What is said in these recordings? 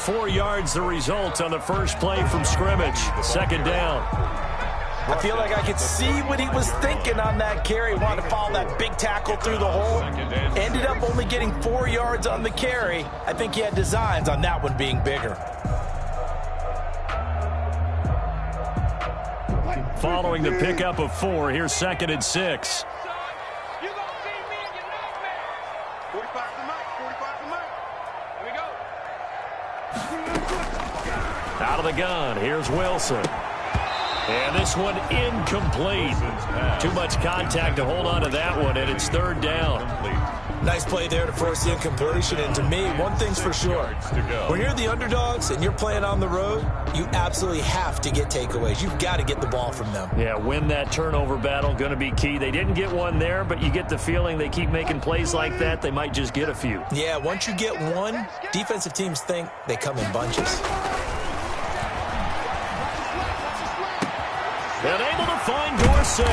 4 yards the result on the first play from scrimmage. Second down. I feel like I could see what he was thinking on that carry. Wanted to follow that big tackle through the hole. Ended up only getting 4 yards on the carry. I think he had designs on that one being bigger. Following the pickup of 4, here's 2nd and 6. Out of the gun, here's Wilson. And this one incomplete. Too much contact to hold on to that one, and it's 3rd down. Nice play there to force the incompletion. And to me, one thing's for sure. When you're the underdogs and you're playing on the road, you absolutely have to get takeaways. You've got to get the ball from them. Yeah, win that turnover battle, going to be key. They didn't get one there, but you get the feeling they keep making plays like that, they might just get a few. Yeah, once you get one, defensive teams think they come in bunches. And able to find Dorsett.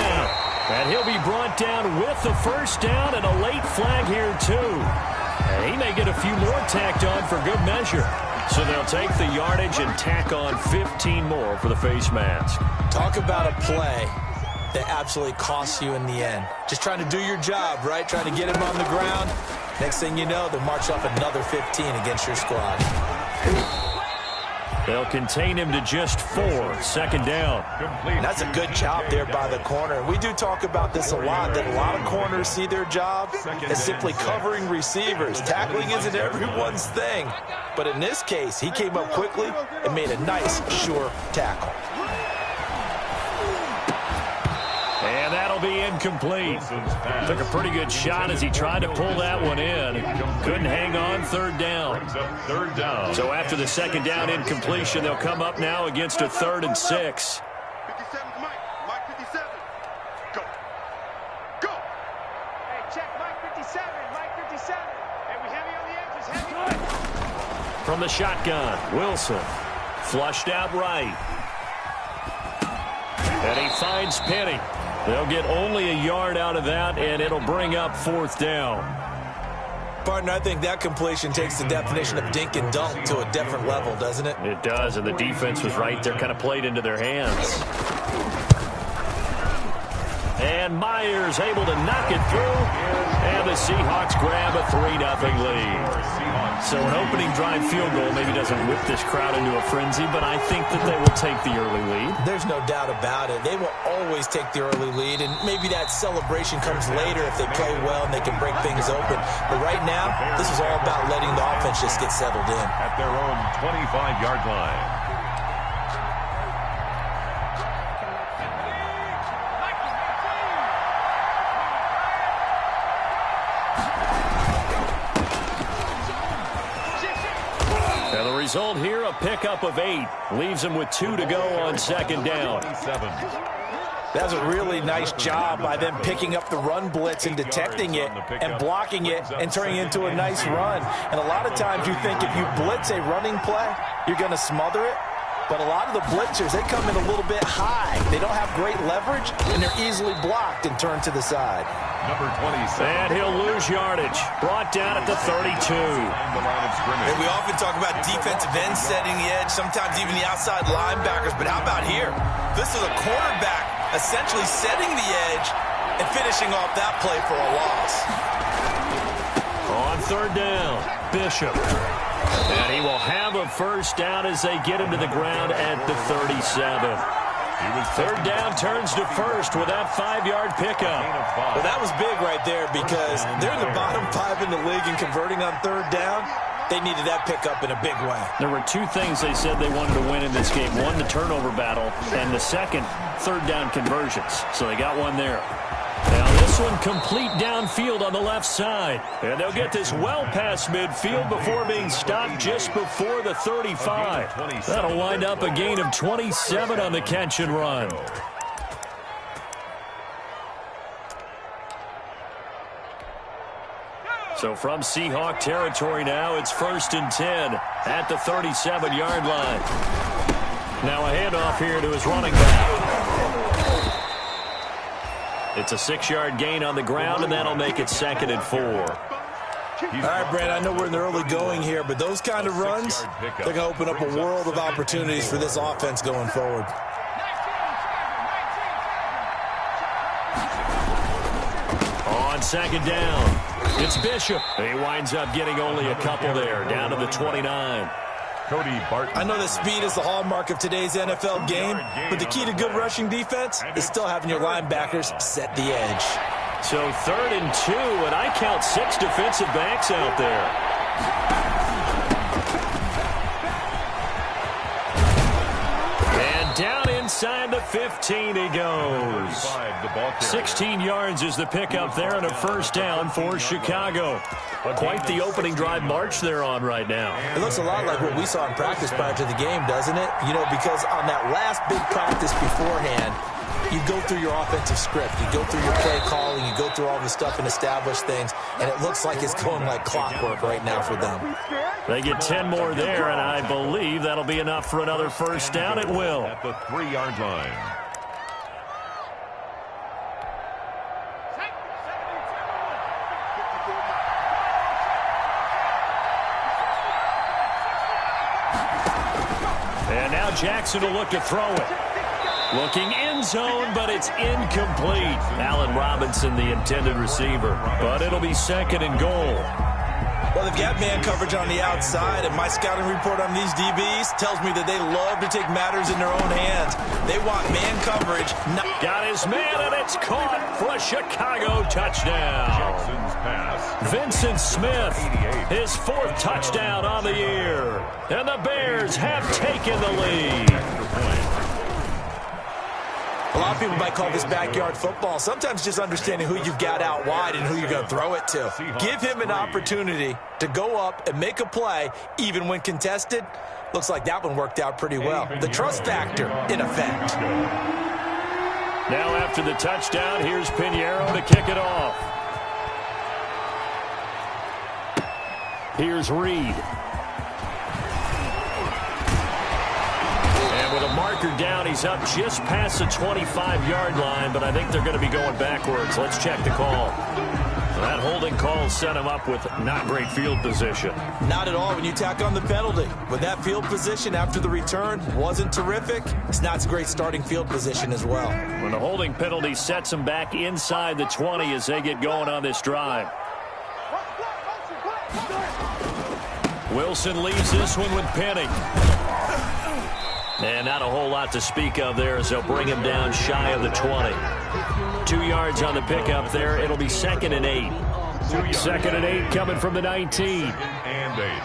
And he'll be brought down with the first down and a late flag here, too. And he may get a few more tacked on for good measure. So they'll take the yardage and tack on 15 more for the face mask. Talk about a play that absolutely costs you in the end. Just trying to do your job, right? Trying to get him on the ground. Next thing you know, they'll march off another 15 against your squad. They'll contain him to just 4. 2nd down. And that's a good job there by the corner. We do talk about this a lot, that a lot of corners see their job as simply covering receivers. Tackling isn't everyone's thing. But in this case, he came up quickly and made a nice, sure tackle. And that'll be incomplete. Took a pretty good shot as he tried to pull that one in. Couldn't hang on. 3rd down. So after the 2nd down incompletion, they'll come up now against a 3rd and 6. 57 to Mike. Mike 57. Go. Go. Hey, check Mike 57. Mike 57. Hey, we heavy on the edges. Heavy. From the shotgun, Wilson. Flushed out right. And he finds Penny. They'll get only a yard out of that, and it'll bring up 4th down. Partner, I think that completion takes the definition of dink and dunk to a different level, doesn't it? It does, and the defense was right there, kind of played into their hands. And Myers able to knock it through, and the Seahawks grab a 3-0 lead. So an opening drive field goal maybe doesn't whip this crowd into a frenzy, but I think that they will take the early lead. There's no doubt about it. They will always take the early lead, and maybe that celebration comes later if they play well and they can break things open. But right now, this is all about letting the offense just get settled in. At their own 25-yard line. Result here, a pickup of 8. Leaves them with 2 to go on 2nd down. That's a really nice job by them picking up the run blitz and detecting it and blocking it and turning it into a nice run. And a lot of times you think if you blitz a running play, you're going to smother it. But a lot of the blitzers, they come in a little bit high. They don't have great leverage, and they're easily blocked and turned to the side. Number 27. And he'll lose yardage. Brought down at the 32. And we often talk about defensive ends setting the edge, sometimes even the outside linebackers. But how about here? This is a cornerback essentially setting the edge and finishing off that play for a loss. On 3rd down, Bishop. And he will have a first down as they get him to the ground at the 37. 3rd down turns to 1st with that 5-yard pickup. Well, that was big right there because they're in the bottom 5 in the league in converting on 3rd down. They needed that pickup in a big way. There were 2 things they said they wanted to win in this game. One, the turnover battle, and the second, 3rd down conversions. So they got one there. Now this one complete downfield on the left side. And they'll get this well past midfield before being stopped just before the 35. That'll wind up a gain of 27 on the catch and run. So from Seahawk territory now, it's 1st and 10 at the 37-yard line. Now a handoff here to his running back. It's a 6-yard gain on the ground, and that'll make it 2nd and 4. All right, Brandon, I know we're in the early going here, but those kind of runs, they're going to open up a world of opportunities for this offense going forward. On second down, it's Bishop. He winds up getting only a couple there, down to the 29. Cody Barton. I know that speed is the hallmark of today's NFL game, but the key to good rushing defense is still having your linebackers set the edge. So 3rd and 2, and I count 6 defensive backs out there. And down inside the 15 he goes. 16 yards is the pickup there and a first down for Chicago. Quite the opening drive march they're on right now. It looks a lot like what we saw in practice prior to the game, doesn't it? You know, because on that last big practice beforehand, you go through your offensive script, you go through your play calling, you go through all the stuff and establish things, and it looks like it's going like clockwork right now for them. They get 10 more there, and I believe that'll be enough for another first down. It will. At the 3-yard line. And now Jackson will look to throw it. Looking end zone, but it's incomplete. Allen Robinson, the intended receiver. But it'll be 2nd and goal. Well, they've got man coverage on the outside, and my scouting report on these DBs tells me that they love to take matters in their own hands. They want man coverage. Got his man, and it's caught for a Chicago touchdown. Jackson's pass. Vincent Smith, his 4th touchdown on the year. And the Bears have taken the lead. A lot of people might call this backyard football. Sometimes just understanding who you've got out wide and who you're going to throw it to. Give him an opportunity to go up and make a play, even when contested. Looks like that one worked out pretty well. The trust factor in effect. Now after the touchdown, here's Pinheiro to kick it off. Here's Reed. With a marker down, he's up just past the 25-yard line, but I think they're going to be going backwards. Let's check the call. That holding call set him up with not great field position. Not at all when you tack on the penalty. With that field position after the return wasn't terrific, it's not a great starting field position as well. When the holding penalty sets him back inside the 20 as they get going on this drive. Wilson leaves this one with Penning. And not a whole lot to speak of there as they'll bring him down shy of the 20. 2 yards on the pickup there. It'll be 2nd and 8. 2nd and 8 coming from the 19. And 8.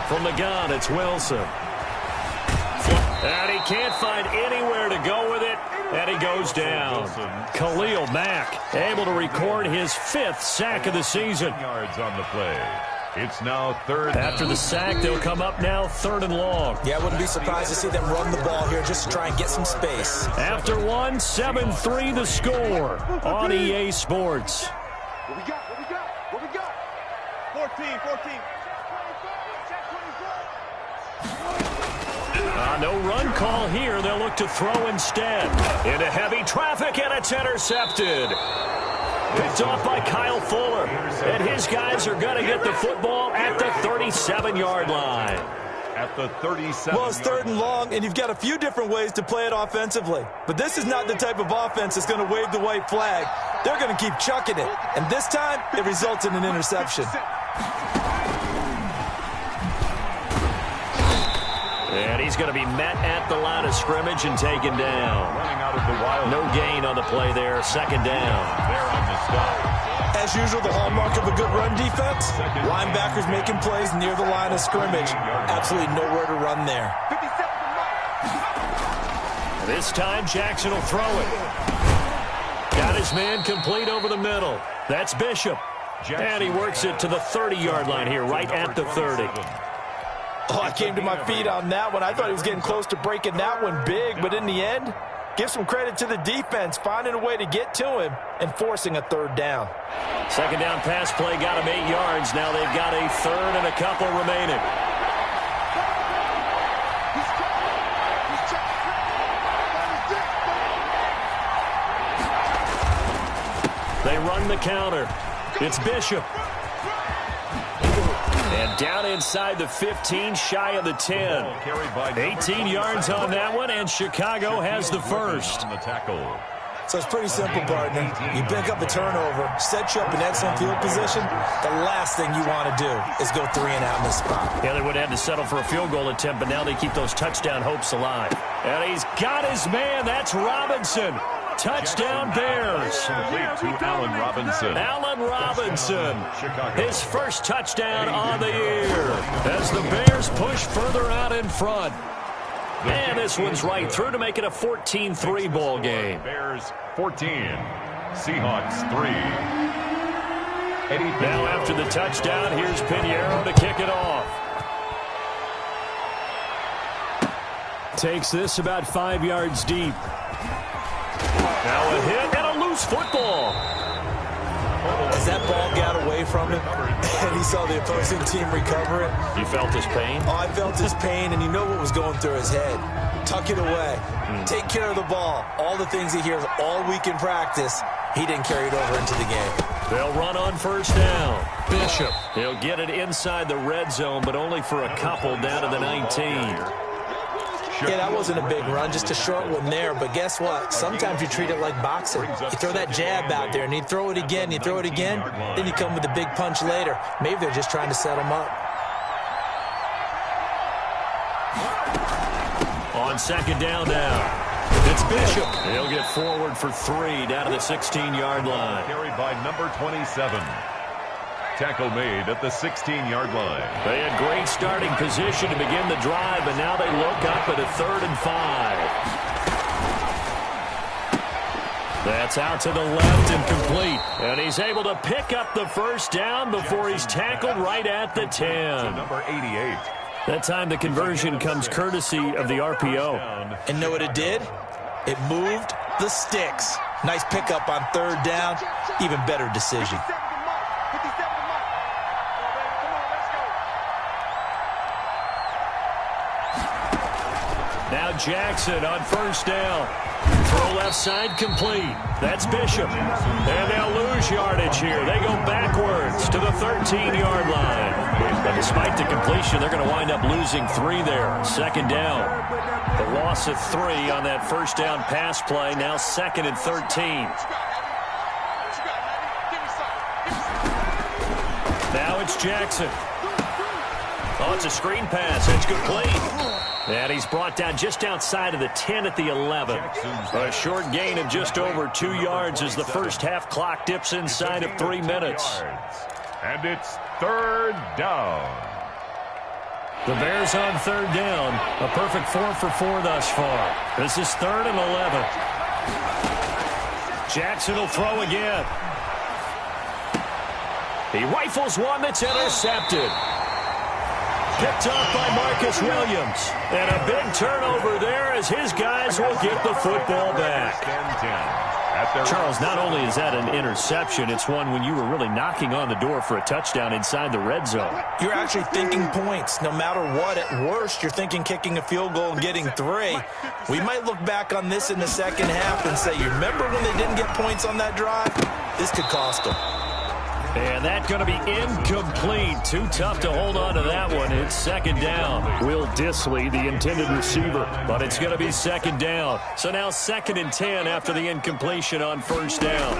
From the gun, it's Wilson. And he can't find anywhere to go with it. And he goes down. Khalil Mack able to record his 5th sack of the season. Yards on the play. It's now 3rd. After the sack, they'll come up now 3rd and long. Yeah, I wouldn't be surprised to see them run the ball here just to try and get some space. After one, 7-3 the score on EA Sports. What we got? What we got? What we got? 14. No run call here. They'll look to throw instead. Into heavy traffic, and it's intercepted. Picked off by Kyle Fuller. And his guys are going to get the football at the 37-yard line. At the 37. Well, it's 3rd and long, and you've got a few different ways to play it offensively. But this is not the type of offense that's going to wave the white flag. They're going to keep chucking it. And this time, it results in an interception. And he's going to be met at the line of scrimmage and taken down. Running out of the wild. No gain on the play there. 2nd down. There on the stop. As usual, the hallmark of a good run defense, linebackers making plays near the line of scrimmage. Absolutely nowhere to run there. This time, Jackson will throw it. Got his man complete over the middle. That's Bishop. And he works it to the 30-yard line here, right at the 30. Oh, I came to my feet on that one. I thought he was getting close to breaking that one big, but in the end, give some credit to the defense, finding a way to get to him and forcing a 3rd down. 2nd down pass play got him 8 yards. Now they've got a 3rd and a couple remaining. They run the counter. It's Bishop. And down inside the 15, shy of the 10. 18 yards on that one, and Chicago has the first. So it's pretty simple, partner. You pick up a turnover, set you up in excellent field position. The last thing you want to do is go 3 and out in this spot. Yeah, they would have had to settle for a field goal attempt, but now they keep those touchdown hopes alive. And he's got his man. That's Robinson. Touchdown Bears. Complete to Allen Robinson. Allen Robinson. His first touchdown on the year as the Bears push further out in front. And this one's right through to make it a 14-3 ball game. Bears 14, Seahawks 3. Now after the touchdown, here's Pinheiro to kick it off. Takes this about 5 yards deep. Now a hit and a loose football. As that ball got away from him and he saw the opposing team recover it. You felt his pain? Oh, I felt his pain, and you know what was going through his head. Tuck it away. Take care of the ball. All the things he hears all week in practice, he didn't carry it over into the game. They'll run on first down. Bishop. He'll get it inside the red zone, but only for a couple down to the 19. Yeah, that wasn't a big run, just a short one there. But guess what? Sometimes you treat it like boxing. You throw that jab out there, and you throw it again, then you come with a big punch later. Maybe they're just trying to set him up. On second down now, it's Bishop. He'll get forward for 3 down to the 16-yard line. Carried by number 27. Tackle made at the 16-yard line. They had great starting position to begin the drive, and now they look up at a 3rd and 5. That's out to the left and complete. And he's able to pick up the first down before he's tackled right at the 10. Number 88. That time the conversion comes courtesy of the RPO. And know what it did? It moved the sticks. Nice pickup on 3rd down. Even better decision. Now Jackson on first down. Throw left side complete. That's Bishop. And they'll lose yardage here. They go backwards to the 13-yard line. But despite the completion, they're going to wind up losing 3 there. Second down. The loss of 3 on that first down pass play. Now 2nd and 13. Now it's Jackson. Oh, it's a screen pass. It's complete. And he's brought down just outside of the 10 at the 11. A short gain of just over 2 yards as the first half clock dips inside of 3 minutes. And it's 3rd down. The Bears on 3rd down. A perfect 4 for 4 thus far. This is 3rd and 11. Jackson will throw again. He rifles one that's intercepted. Picked off by Marcus Williams. And a big turnover there as his guys will get the football back. Charles, not only is that an interception, it's one when you were really knocking on the door for a touchdown inside the red zone. You're actually thinking points. No matter what, at worst, you're thinking kicking a field goal and getting 3. We might look back on this in the second half and say, you remember when they didn't get points on that drive? This could cost them. And that's going to be incomplete. Too tough to hold on to that one. It's 2nd down. Will Dissly, the intended receiver, but it's going to be 2nd down. So now 2nd and 10 after the incompletion on first down.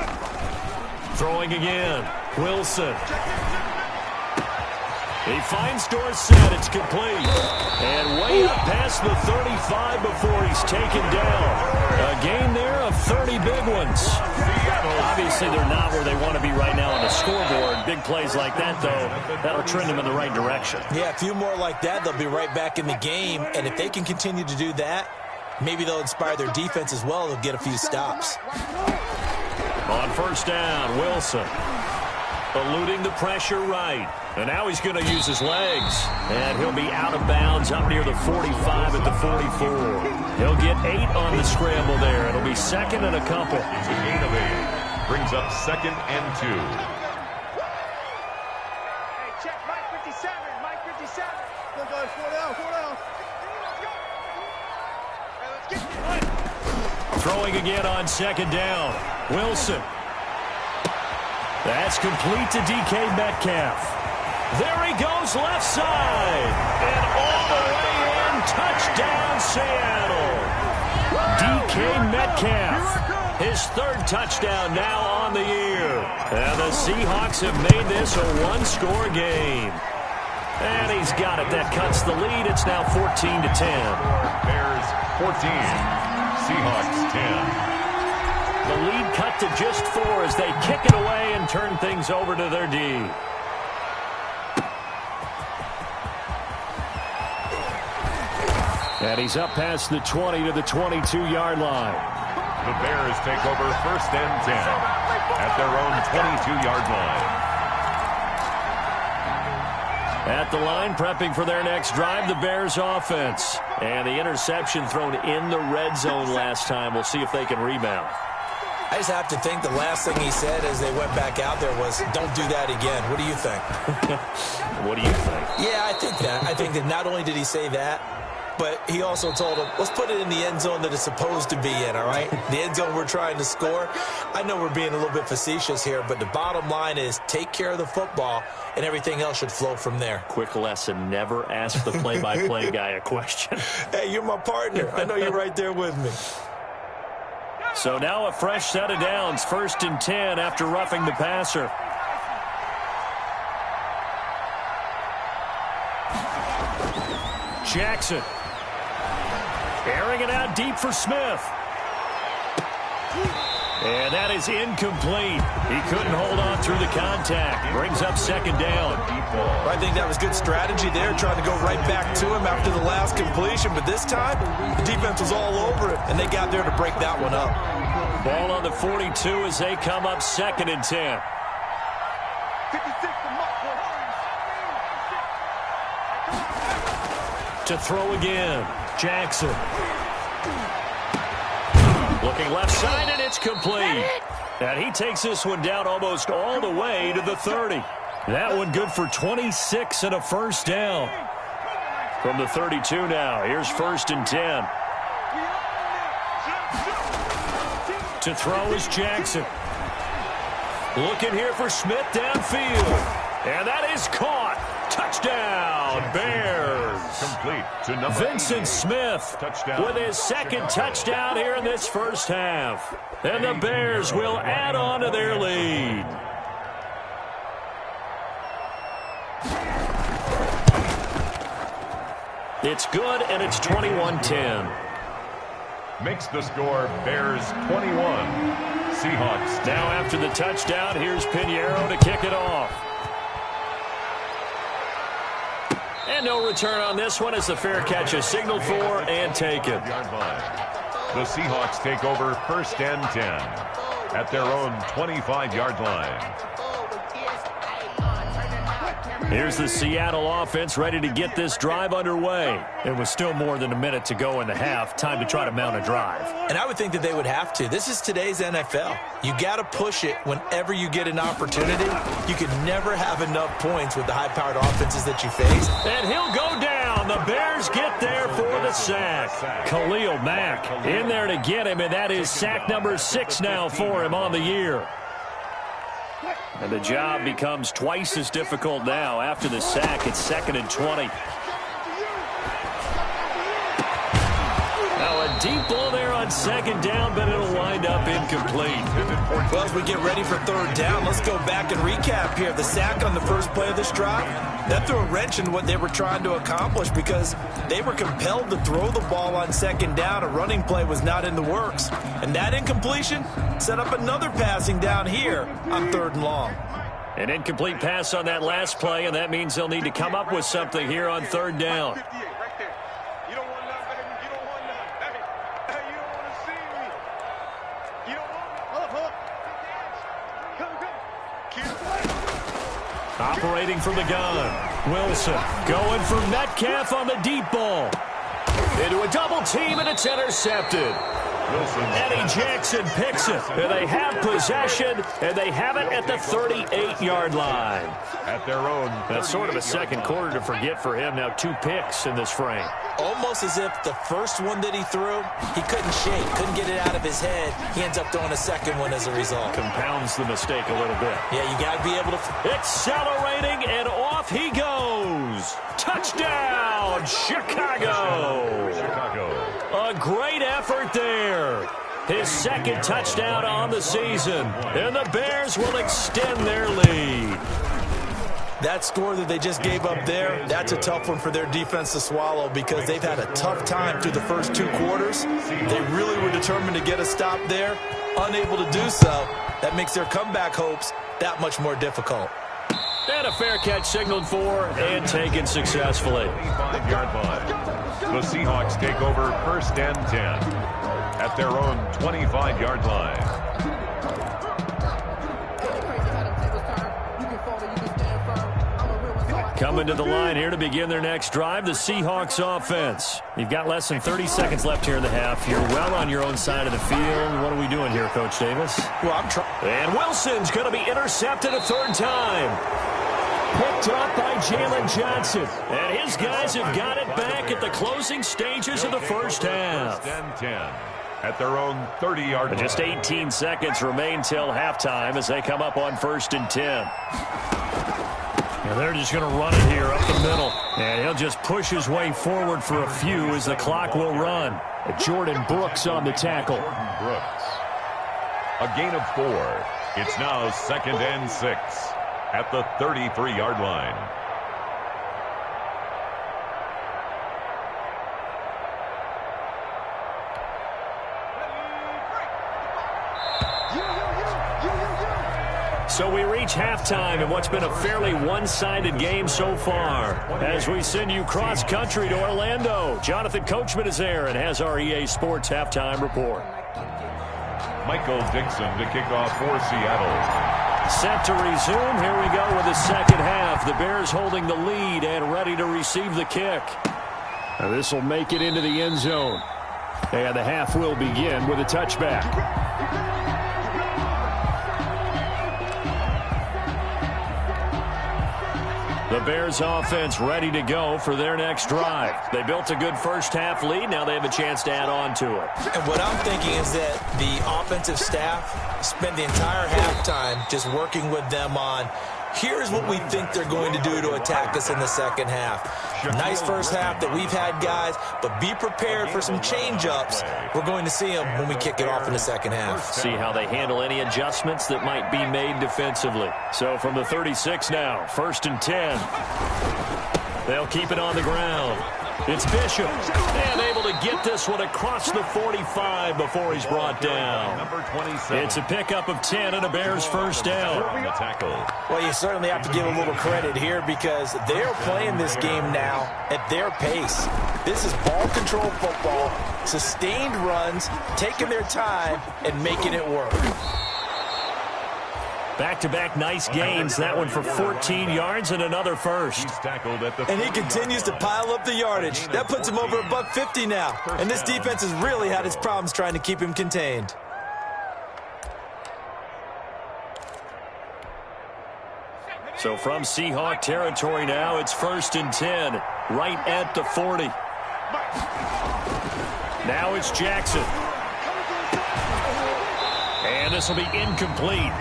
Throwing again. Wilson. He finds Dorsett. It's complete. And way up past the 35 before he's taken down. A gain there of 30 big ones. Obviously, they're not where they want to be right now on the scoreboard. Big plays like that, though, that'll trend them in the right direction. Yeah, a few more like that, they'll be right back in the game. And if they can continue to do that, maybe they'll inspire their defense as well. They'll get a few stops. On first down, Wilson. Eluding the pressure right. And now he's going to use his legs. And he'll be out of bounds up near the 45 at the 44. He'll get 8 on the scramble there. It'll be 2nd and a couple. It's a gain of 8. Brings up 2nd and 2. Hey, check Mike 57. Mike 57. Go, guys. 4 down. 4 down. Hey, let's get it. Throwing again on 2nd down. Wilson. That's complete to DK Metcalf. There he goes, left side. And all the way in, touchdown Seattle. DK Metcalf, his third touchdown now on the year. And the Seahawks have made this a one-score game. And he's got it. That cuts the lead. It's now 14-10. Bears 14, Seahawks 10. The lead cut to just 4 as they kick it away and turn things over to their D. And he's up past the 20 to the 22-yard line. The Bears take over first and 10 at their own 22-yard line. At the line, prepping for their next drive, the Bears offense. And the interception thrown in the red zone last time. We'll see if they can rebound. I just have to think the last thing he said as they went back out there was, don't do that again. What do you think? What do you think? Yeah, I think that. I think that not only did he say that, but he also told him, let's put it in the end zone that it's supposed to be in, all right? The end zone we're trying to score. I know we're being a little bit facetious here, but the bottom line is take care of the football, and everything else should flow from there. Quick lesson, never ask the play-by-play guy a question. Hey, you're my partner. I know you're right there with me. So now a fresh set of downs, 1st and 10 after roughing the passer. Jackson. Airing it out deep for Smith. And that is incomplete. He couldn't hold on through the contact. Brings up 2nd down. I think that was good strategy there, trying to go right back to him after the last completion. But this time, the defense was all over it, and they got there to break that one up. Ball on the 42 as they come up 2nd and 10. 56 To throw again, Jackson. Looking left side, and it's complete. And he takes this one down almost all the way to the 30. That one good for 26 and a 1st down. From the 32 now, here's 1st and 10. To throw is Jackson. Looking here for Smith downfield. And that is caught. Touchdown, Bears. Complete to number Vincent Smith touchdown. with his 2nd touchdown here in this first half. And the Bears will add on to their lead. It's good, and it's 21-10. Makes the score Bears 21, Seahawks 10. Now after the touchdown, here's Pinheiro to kick it off. And no return on this one as the fair catch is signaled for and taken. The Seahawks take over 1st and 10 at their own 25-yard line. Here's the Seattle offense ready to get this drive underway. It was still more than a minute to go in the half. Time to try to mount a drive. And I would think that they would have to. This is today's NFL. You got to push it whenever you get an opportunity. You can never have enough points with the high-powered offenses that you face. And he'll go down. The Bears get there for the sack. Khalil Mack in there to get him, and that is sack number 6 now for him on the year. And the job becomes twice as difficult now. After the sack, it's 2nd and 20. Now a deep ball there on 2nd down, but it'll wind up incomplete. Well, as we get ready for 3rd down, let's go back and recap here. The sack on the first play of this drive, that threw a wrench in what they were trying to accomplish because they were compelled to throw the ball on 2nd down. A running play was not in the works. And that incompletion set up another passing down here on 3rd and long. An incomplete pass on that last play, and that means they'll need to come up with something here on 3rd down. You don't want none, baby. You don't want none. Hey, you don't want to see me. You don't want me. Come. Operating from the gun. Wilson going for Metcalf on the deep ball. Into a double team, and it's intercepted. Eddie Jackson picks it. And they have possession, and they have it at the 38-yard line. At their own. That's sort of a second quarter to forget for him. Now 2 picks in this frame. Almost as if the first one that he threw, he couldn't shake, couldn't get it out of his head. He ends up throwing a second one as a result. Compounds the mistake a little bit. Yeah, you got to be able to. Accelerating, and off he goes. Touchdown, Chicago. A great effort there. His second touchdown on the season. And the Bears will extend their lead. That score that they just gave up there, that's a tough one for their defense to swallow because they've had a tough time through the first 2 quarters. They really were determined to get a stop there, unable to do so. That makes their comeback hopes that much more difficult. And a fair catch signaled for and taken successfully. 25-yard line. The Seahawks take over 1st and 10 at their own 25-yard line. Coming to the line here to begin their next drive, the Seahawks offense. You've got less than 30 seconds left here in the half. You're well on your own side of the field. What are we doing here, Coach Davis? Well, I'm trying. And Wilson's going to be intercepted a 3rd time. Picked up by Jalen Johnson. And his guys have got it back at the closing stages of the first half. 1st and 10 at their own 30-yard line. Just 18 seconds remain till halftime as they come up on 1st and 10. And they're just going to run it here up the middle. And he'll just push his way forward for a few as the clock will run. Jordan Brooks on the tackle. Jordan Brooks. A gain of 4. It's now 2nd and 6 at the 33-yard line. So we reach halftime in what's been a fairly one-sided game so far. As we send you cross-country to Orlando, Jonathan Coachman is there and has our EA Sports halftime report. Michael Dixon to kick off for Seattle. Set to resume. Here we go with the second half. The Bears holding the lead and ready to receive the kick. Now this will make it into the end zone. And the half will begin with a touchback. The Bears offense ready to go for their next drive. They built a good first half lead. Now they have a chance to add on to it. And what I'm thinking is that the offensive staff spent the entire halftime just working with them on, here's what we think they're going to do to attack us in the second half. Nice first half that we've had, guys, but be prepared for some change-ups. We're going to see them when we kick it off in the second half. See how they handle any adjustments that might be made defensively. So from the 36 now, 1st and 10. They'll keep it on the ground. It's Bishop, and able to get this one across the 45 before he's brought down. Number 27. It's a pickup of 10 and a Bears first down. Well, you certainly have to give a little credit here because they're playing this game now at their pace. This is ball control football, sustained runs, taking their time, and making it work. Back-to-back nice gains. That one for 14 yards and another first. And he continues to pile up the yardage. That puts him over $150 now. And this defense has really had its problems trying to keep him contained. So from Seahawk territory now, it's 1st and 10, right at the 40. Now it's Jackson. And this will be incomplete.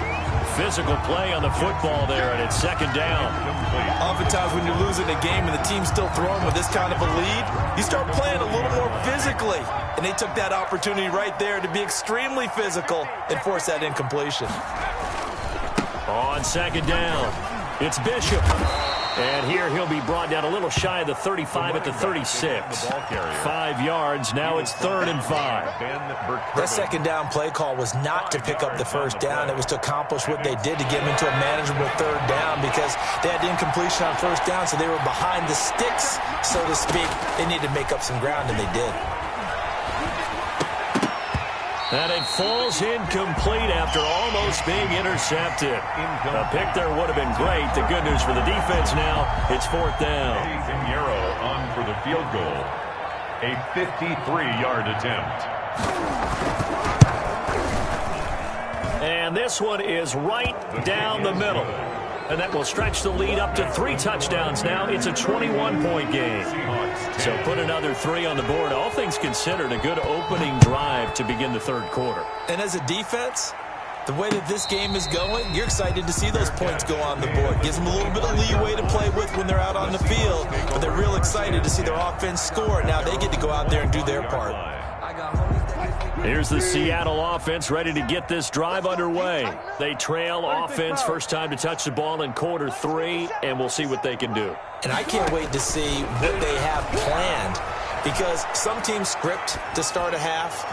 Physical play on the football there, and it's 2nd down. Oftentimes when you're losing a game and the team's still throwing with this kind of a lead, you start playing a little more physically. And they took that opportunity right there to be extremely physical and force that incompletion. On 2nd down, it's Bishop. And here he'll be brought down a little shy of the 35 at the 36. 5 yards. Now it's 3rd and 5. That 2nd down play call was not to pick up the first down. It was to accomplish what they did to get them into a manageable 3rd down because they had incompletion on 1st down, so they were behind the sticks, so to speak. They needed to make up some ground, and they did. And it falls incomplete after almost being intercepted. A pick there would have been great. The good news for the defense now, it's 4th down. Yarrow on for the field goal. A 53-yard attempt. And this one is right down the middle. And that will stretch the lead up to 3 touchdowns now. It's a 21-point game. So put another 3 on the board. All things considered, a good opening drive to begin the third quarter. And as a defense, the way that this game is going, you're excited to see those points go on the board. Gives them a little bit of leeway to play with when they're out on the field. But they're real excited to see their offense score. Now they get to go out there and do their part. Here's the Seattle offense ready to get this drive underway. They trail offense, first time to touch the ball in quarter 3, and we'll see what they can do. And I can't wait to see what they have planned, because some teams script to start a half.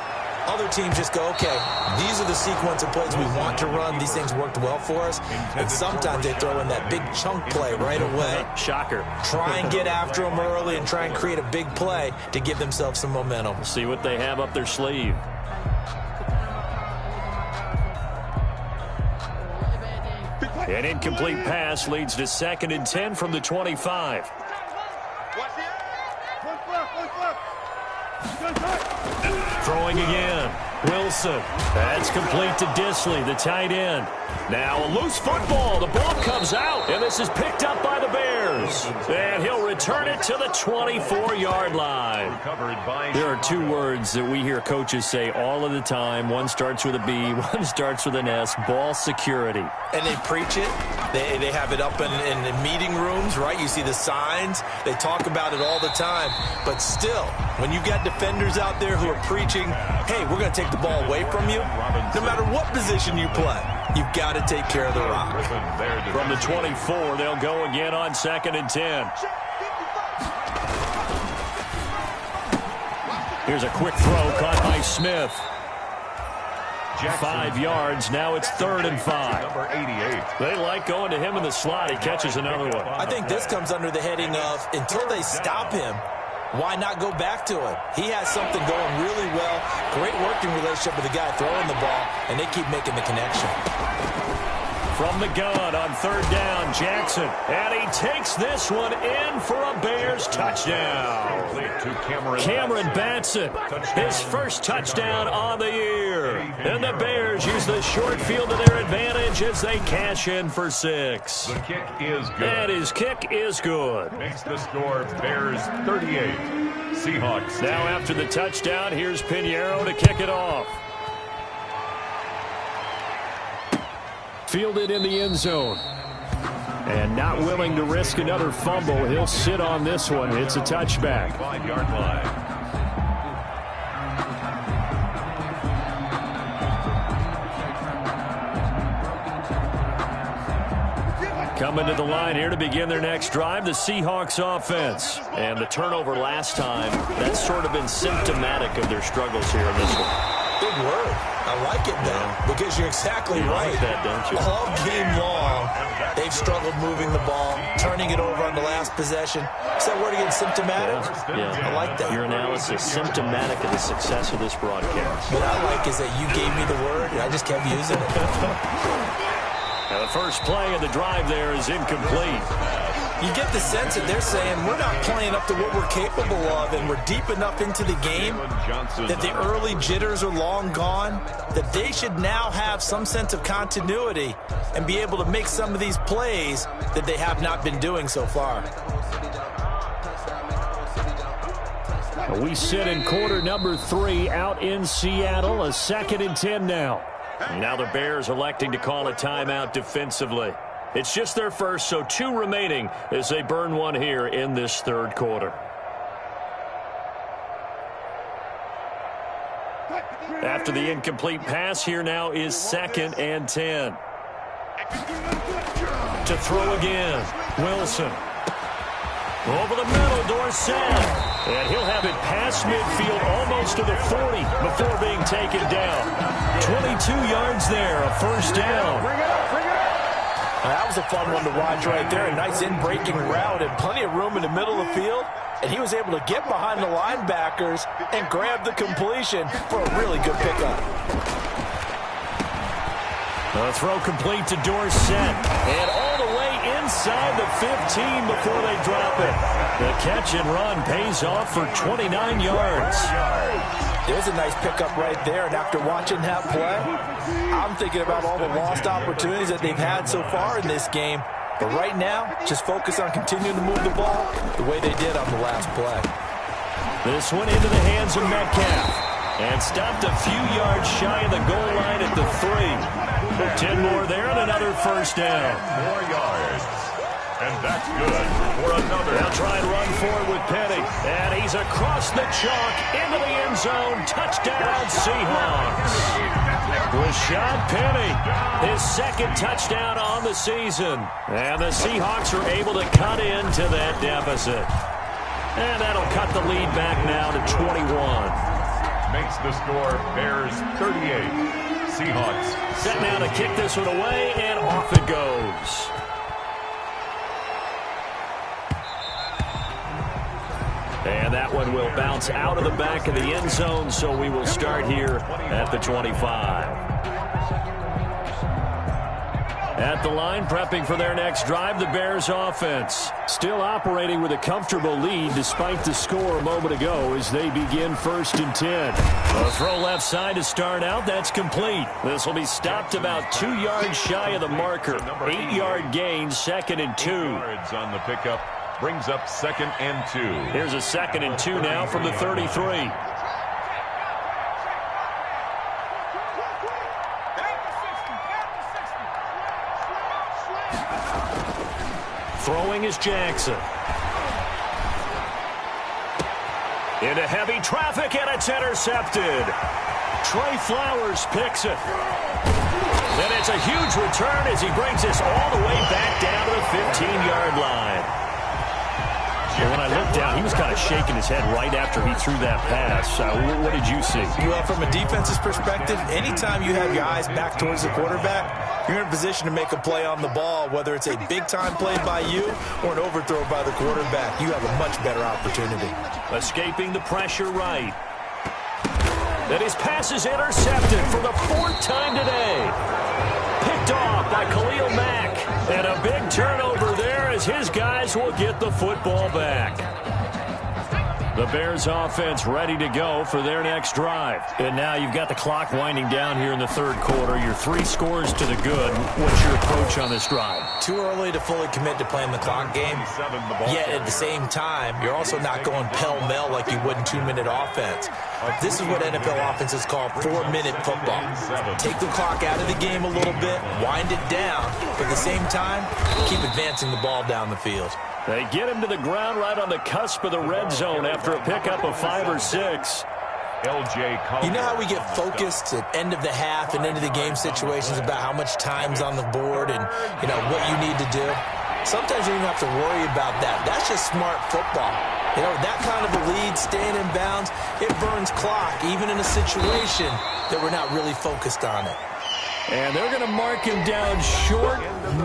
Other teams just go, okay, these are the sequence of plays we want to run. These things worked well for us. And sometimes they throw in that big chunk play right away. Shocker. Try and get after them early and try and create a big play to give themselves some momentum. See what they have up their sleeve. An incomplete pass leads to 2nd and 10 from the 25. Throwing again. Wilson. That's complete to Disley, the tight end. Now a loose football. The ball comes out, and this is picked up by the Bears. And he'll return it to the 24-yard line. There are 2 words that we hear coaches say all of the time. One starts with a B, one starts with an S. Ball security. And they preach it. They have it up in the meeting rooms, right? You see the signs. They talk about it all the time. But still, when you've got defenders out there who are preaching, hey, we're going to take the ball away from you, no matter what position you play, you've got to take care of the rock. From the 24, they'll go again on 2nd and 10. Here's a quick throw caught by Smith. 5 yards. Now it's 3rd and 5. They like going to him in the slot. He catches another one. I think this comes under the heading of, until they stop him, why not go back to him? He has something going really well. Great working relationship with the guy throwing the ball, and they keep making the connection. From the gun on 3rd down, Jackson. And he takes this one in for a Bears touchdown. Cameron Batson, his first touchdown on the year. And the Bears use the short field to their advantage as they cash in for 6. The kick is good. And his kick is good. Makes the score Bears 38. Seahawks. Now after the touchdown, here's Pinheiro to kick it off. Fielded in the end zone. And not willing to risk another fumble. He'll sit on this one. It's a touchback. 5-yard line. Coming to the line here to begin their next drive, the Seahawks offense. And the turnover last time, that's sort of been symptomatic of their struggles here in this one. Big word. I like it now, because you're exactly right. Like that, don't you? All game long, they've struggled moving the ball, turning it over on the last possession. Is that word again, symptomatic? Yeah. I like that. Your analysis, symptomatic of the success of this broadcast. What I like is that you gave me the word, and I just kept using it. Now the first play of the drive there is incomplete. You get the sense that they're saying we're not playing up to what we're capable of, and we're deep enough into the game that the early jitters are long gone, that they should now have some sense of continuity and be able to make some of these plays that they have not been doing so far. We sit in quarter number 3 out in Seattle, a 2nd and 10 now. Now the Bears electing to call a timeout defensively. It's just their first, so 2 remaining as they burn one here in this third quarter. After the incomplete pass, here now is 2nd and 10. To throw again, Wilson. Over the middle, Dorsett. And he'll have it past midfield almost to the 40 before being taken down. 22 yards there, a first down. That was a fun one to watch right there. A nice in-breaking route and plenty of room in the middle of the field. And he was able to get behind the linebackers and grab the completion for a really good pickup. A throw complete to Dorsett. And all the way inside the 15 before they drop it. The catch and run pays off for 29 yards. There's a nice pickup right there, and after watching that play, I'm thinking about all the lost opportunities that they've had so far in this game. But right now, just focus on continuing to move the ball the way they did on the last play. This one into the hands of Metcalf. And stopped a few yards shy of the goal line at the 3. 10 more there and another first down. 4 yards. And that's good for another. They'll try and run forward with Penny. And he's across the chalk into the end zone. Touchdown, Seahawks. Rashad Penny, his second touchdown on the season. And the Seahawks are able to cut into that deficit. And that'll cut the lead back now to 21. Makes the score Bears 38. Seahawks set now to kick this one away, and off it goes. And that one will bounce out of the back of the end zone, so we will start here at the 25. At the line, prepping for their next drive, the Bears offense. Still operating with a comfortable lead despite the score a moment ago as they begin 1st and 10. A throw left side to start out. That's complete. This will be stopped about 2 yards shy of the marker. 8-yard gain, 2nd and 2. 8 yards on the pickup brings up 2nd and 2. Here's a 2nd and 2 now from the 33. Throwing is Jackson. Into heavy traffic, and it's intercepted. Trey Flowers picks it. And it's a huge return as he brings this all the way back down to the 15-yard line. And when I looked down, he was kind of shaking his head right after he threw that pass. What did you see? Well, from a defense's perspective, anytime you have your eyes back towards the quarterback, you're in a position to make a play on the ball, whether it's a big-time play by you or an overthrow by the quarterback. You have a much better opportunity. Escaping the pressure right. And his pass is intercepted for the 4th time today. Picked off by Khalil Mack. And a big turnover there as his guys will get the football back. The Bears offense ready to go for their next drive. And now you've got the clock winding down here in the 3rd quarter. You're 3 scores to the good. What's your approach on this drive? Too early to fully commit to playing the clock game. Yet at the same time, you're also not going pell-mell like you would in 2-minute offense. This is what NFL offenses call 4-minute football. Take the clock out of the game a little bit, wind it down, but at the same time, keep advancing the ball down the field. They get him to the ground right on the cusp of the red zone after a pickup of 5 or 6. You know how we get focused at end of the half and into the game situations about how much time's on the board and, you know, what you need to do? Sometimes you don't even have to worry about that. That's just smart football. You know, that kind of a lead, staying in bounds, it burns clock, even in a situation that we're not really focused on it. And they're going to mark him down short,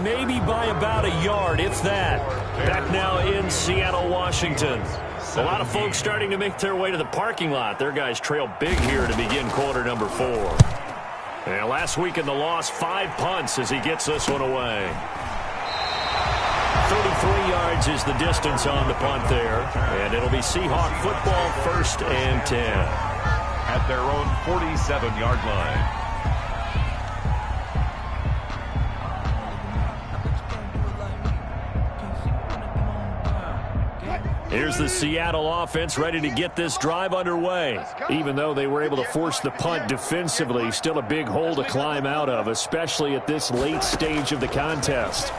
maybe by about a yard, if that. Back now in Seattle, Washington. A lot of folks starting to make their way to the parking lot. Their guys trail big here to begin quarter number 4. And last week in the loss, 5 punts as he gets this one away. 33 yards is the distance on the punt there. And it'll be Seahawk football, 1st and 10. At their own 47-yard line. Here's the Seattle offense ready to get this drive underway. Even though they were able to force the punt defensively, still a big hole to climb out of, especially at this late stage of the contest.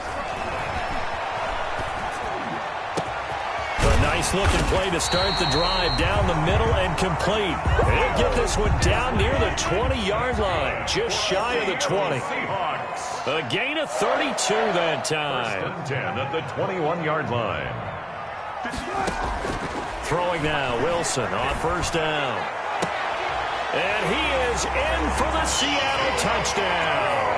A nice-looking play to start the drive down the middle and complete. They'll get this one down near the 20-yard line, just shy of the 20. A gain of 32 that time. 1st and 10 at the 21-yard line. Throwing now, Wilson on 1st down. And he is in for the Seattle touchdown.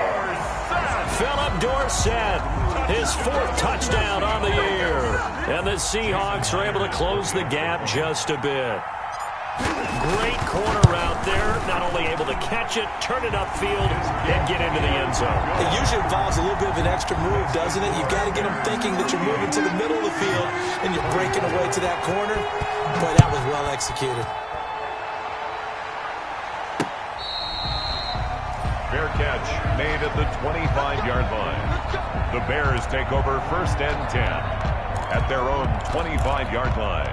Philip Dorsett, his 4th touchdown on the year. And the Seahawks are able to close the gap just a bit. Great corner route there. Not only able to catch it, turn it upfield, and get into the end zone. It usually involves a little bit of an extra move, doesn't it? You've got to get them thinking that you're moving to the middle of the field and you're breaking away to that corner. Boy, that was well executed. catch made at the 25-yard line. The Bears take over 1st and 10 at their own 25-yard line.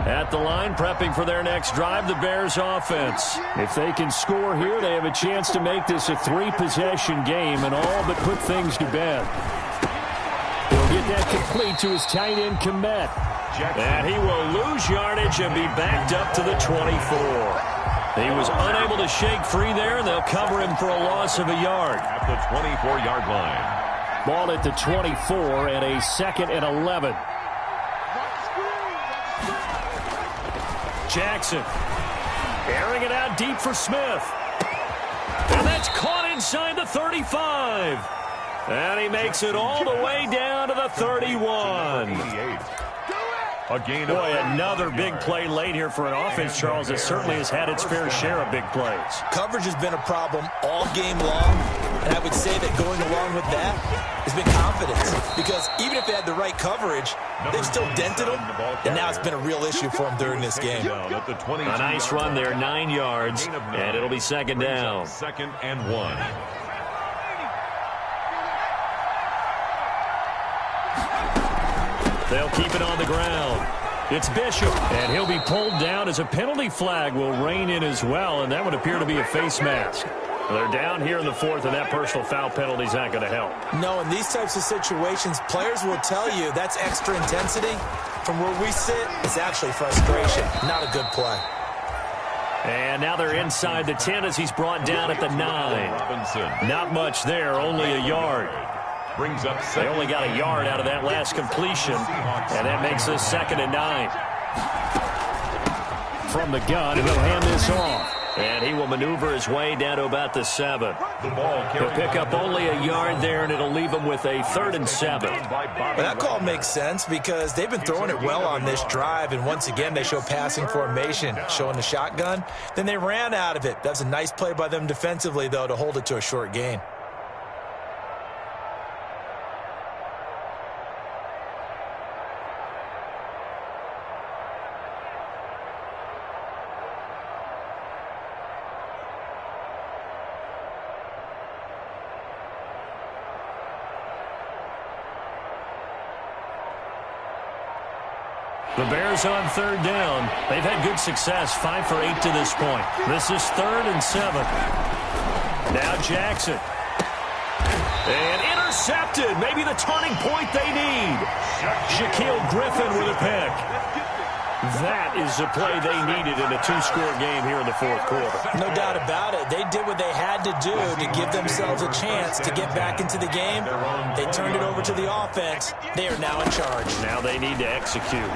At the line, prepping for their next drive, the Bears offense. If they can score here, they have a chance to make this a 3-possession game and all but put things to bed. He'll get that complete to his tight end, Komet. And he will lose yardage and be backed up to the 24. He was unable to shake free there, and they'll cover him for a loss of a yard. At the 24-yard line. Ball at the 24 and a 2nd and 11. Jackson airing it out deep for Smith. And that's caught inside the 35. And he makes it all the way down to the 31. A gain of Boy, another big play late here for an offense, Charles, that certainly has had its fair share of big plays. Coverage has been a problem all game long, and I would say that going along with that has been confidence. Because even if they had the right coverage, they've still dented them, and now it's been a real issue for them during this game. A nice run there, 9 yards, and it'll be 2nd down. 2nd and 1. They'll keep it on the ground. It's Bishop, and he'll be pulled down as a penalty flag will rein in as well, and that would appear to be a face mask. They're down here in the 4th, and that personal foul penalty is not going to help. No, in these types of situations, players will tell you that's extra intensity. From where we sit, it's actually frustration, not a good play. And now they're inside the 10 as he's brought down at the 9. Robinson. Not much there, only a yard. Brings up They only got a yard out of that last completion, and that makes us 2nd and 9. From the gun, and he'll hand this off. And he will maneuver his way down to about the 7. the ball. He'll pick up only a yard there, and it'll leave him with a 3rd and 7. Well, that call makes sense because they've been throwing it well on this drive, and once again they show passing formation, showing the shotgun. Then they ran out of it. That's a nice play by them defensively, though, to hold it to a short gain. The Bears on 3rd down. They've had good success, 5 for 8 to this point. This is 3rd and 7. Now Jackson. And intercepted. Maybe the turning point they need. Shaquille Griffin with a pick. That is the play they needed in a 2-score game here in the 4th quarter. No doubt about it. They did what they had to do to give themselves a chance to get back into the game. They turned it over to the offense. They are now in charge. Now they need to execute.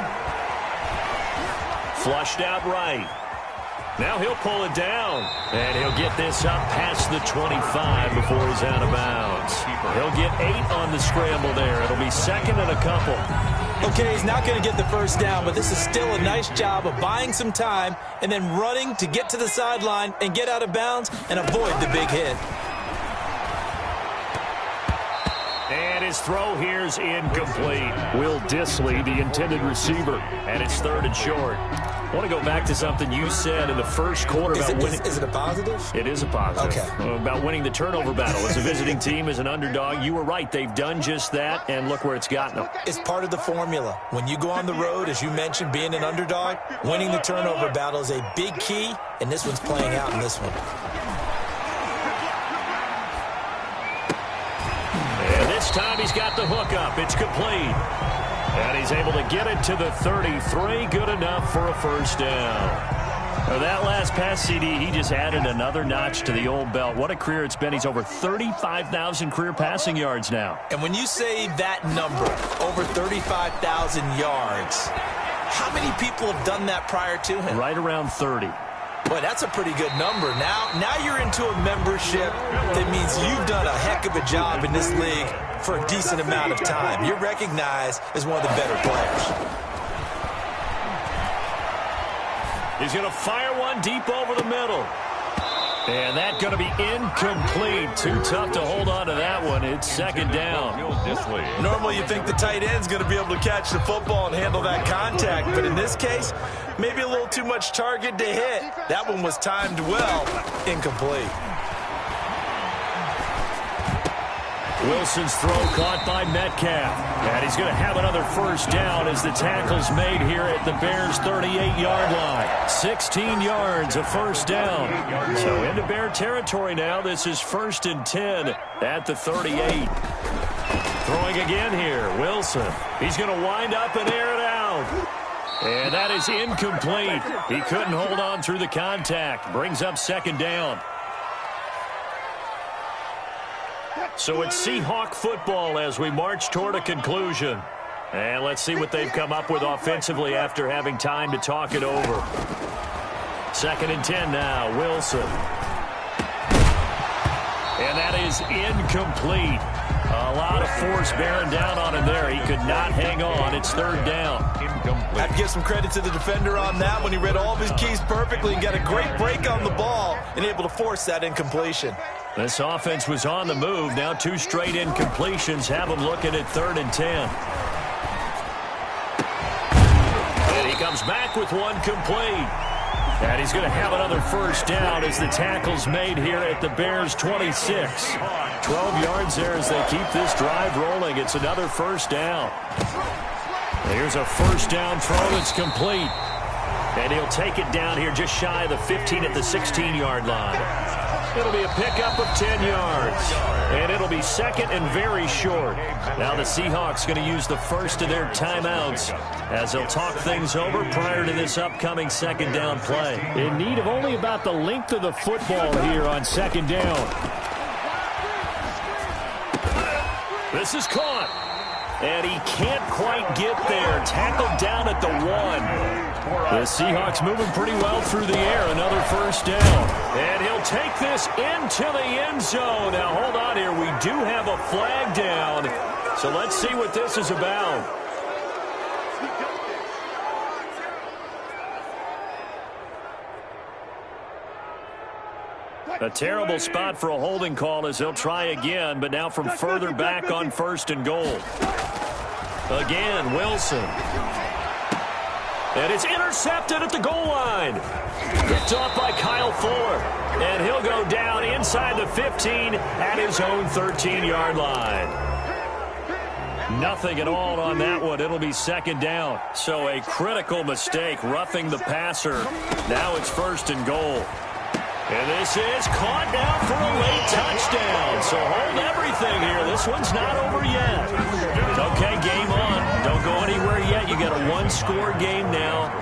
Flushed out right. Now he'll pull it down. And he'll get this up past the 25 before he's out of bounds. He'll get 8 on the scramble there. It'll be 2nd and a couple. Okay, he's not going to get the first down, but this is still a nice job of buying some time and then running to get to the sideline and get out of bounds and avoid the big hit. And his throw here's incomplete. Will Dissly, the intended receiver, and it's 3rd and short. I want to go back to something you said in the first quarter about winning. Is it a positive? It is a positive. Okay. About winning the turnover battle. As a visiting team, as an underdog, you were right. They've done just that, and look where it's gotten them. It's part of the formula. When you go on the road, as you mentioned, being an underdog, winning the turnover battle is a big key, and this one's playing out in this one. And this time he's got the hook up. It's complete. And he's able to get it to the 33. Good enough for a first down. Now that last pass, CD, he just added another notch to the old belt. What a career it's been. He's over 35,000 career passing yards now. And when you say that number, over 35,000 yards, how many people have done that prior to him? Right around 30. Boy, that's a pretty good number. Now you're into a membership that means you've done a heck of a job in this league for a decent amount of time. You're recognized as one of the better players. He's going to fire one deep over the middle. And that's going to be incomplete. Too tough to hold on to that one. It's 2nd down. Normally you think the tight end's going to be able to catch the football and handle that contact, but in this case, maybe a little too much target to hit. That one was timed well. Incomplete. Wilson's throw caught by Metcalf. And he's going to have another first down as the tackle's made here at the Bears' 38-yard line. 16 yards, a first down. So into Bear territory now. This is 1st and 10 at the 38. Throwing again here, Wilson. He's going to wind up and air it out. And that is incomplete. He couldn't hold on through the contact. Brings up 2nd down. So it's Seahawk football as we march toward a conclusion. And let's see what they've come up with offensively after having time to talk it over. 2nd and 10 now, Wilson. And that is incomplete. A lot of force bearing down on him there. He could not hang on. It's 3rd down. I'd give some credit to the defender on that when he read all of his keys perfectly and got a great break on the ball and able to force that incompletion. This offense was on the move. Now 2 straight incompletions have them looking at 3rd and 10. And he comes back with one complete. And he's going to have another first down as the tackle's made here at the Bears' 26. 12 yards there as they keep this drive rolling. It's another first down. Here's a first down throw that's complete. And he'll take it down here just shy of the 15 at the 16-yard line. It'll be a pickup of 10 yards. And it'll be 2nd and very short. Now the Seahawks going to use the first of their timeouts as they'll talk things over prior to this upcoming 2nd down play. In need of only about the length of the football here on 2nd down. This is caught. And he can't quite get there. Tackled down at the 1. The Seahawks moving pretty well through the air. Another first down. And he'll take this into the end zone. Now, hold on here. We do have a flag down. So let's see what this is about. A terrible spot for a holding call as they'll try again, but now from further back on 1st and goal. Again, Wilson. And it's intercepted at the goal line. Picked off by Kyle Fuller. And he'll go down inside the 15 at his own 13-yard line. Nothing at all on that one. It'll be 2nd down. So a critical mistake, roughing the passer. Now it's 1st and goal. And this is caught now for a late touchdown. So hold everything here. This one's not over yet. Okay, game on. Don't go anywhere yet. You got a 1-score game now.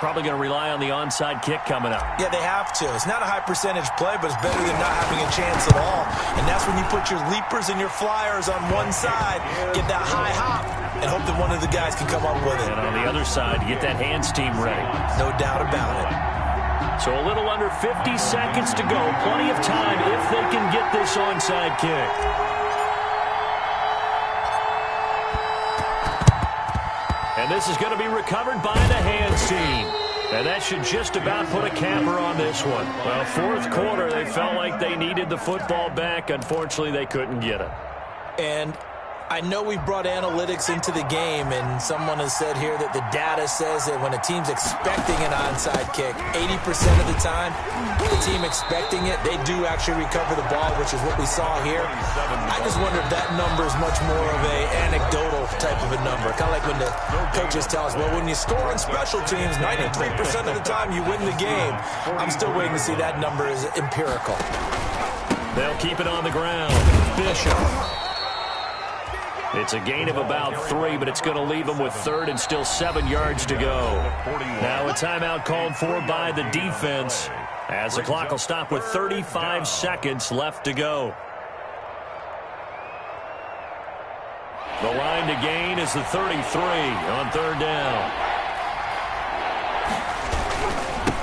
Probably going to rely on the onside kick coming up. Yeah, they have to. It's not a high percentage play, but it's better than not having a chance at all. And that's when you put your leapers and your flyers on one side, get that high hop, and hope that one of the guys can come up with it. And on the other side, get that hands team ready. No doubt about it. So a little under 50 seconds to go. Plenty of time if they can get this onside kick. And this is going to be recovered by the hands team. And that should just about put a capper on this one. Well, 4th quarter, they felt like they needed the football back. Unfortunately, they couldn't get it. And I know we've brought analytics into the game, and someone has said here that the data says that when a team's expecting an onside kick, 80% of the time, the team expecting it, they do actually recover the ball, which is what we saw here. I just wonder if that number is much more of a anecdotal type of a number. Kind of like when the coaches tell us, well, when you score on special teams, 93% of the time you win the game. I'm still waiting to see that number is empirical. They'll keep it on the ground. Bishop. It's a gain of about 3, but it's going to leave them with 3rd and still 7 yards to go. Now a timeout called for by the defense as the clock will stop with 35 seconds left to go. The line to gain is the 33 on 3rd down.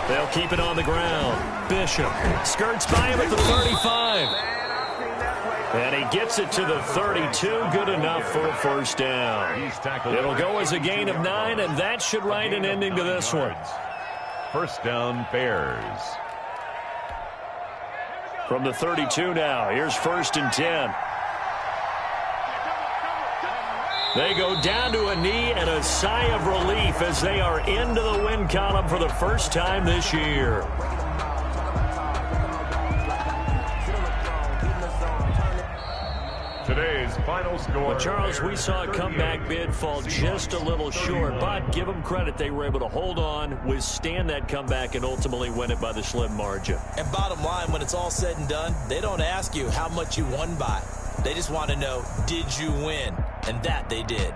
They'll keep it on the ground. Bishop skirts by him at the 35. And he gets it to the 32. Good enough for a first down. It'll go as a gain of 9, and that should write an ending to this one. First down, Bears. From the 32 now, here's 1st and 10. They go down to a knee and a sigh of relief as they are into the win column for the first time this year. To final score. Well, Charles, we saw a comeback bid fall just a little short, but give them credit. They were able to hold on, withstand that comeback, and ultimately win it by the slim margin. And bottom line, when it's all said and done, they don't ask you how much you won by. They just want to know, did you win? And that they did.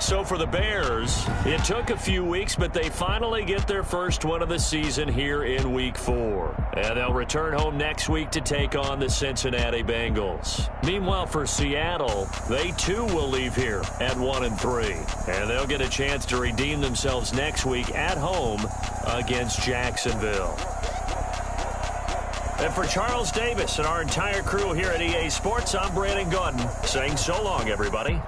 So for the Bears, it took a few weeks, but they finally get their first win of the season here in Week 4. And they'll return home next week to take on the Cincinnati Bengals. Meanwhile, for Seattle, they too will leave here at 1-3. And they'll get a chance to redeem themselves next week at home against Jacksonville. And for Charles Davis and our entire crew here at EA Sports, I'm Brandon Gaudin saying so long, everybody.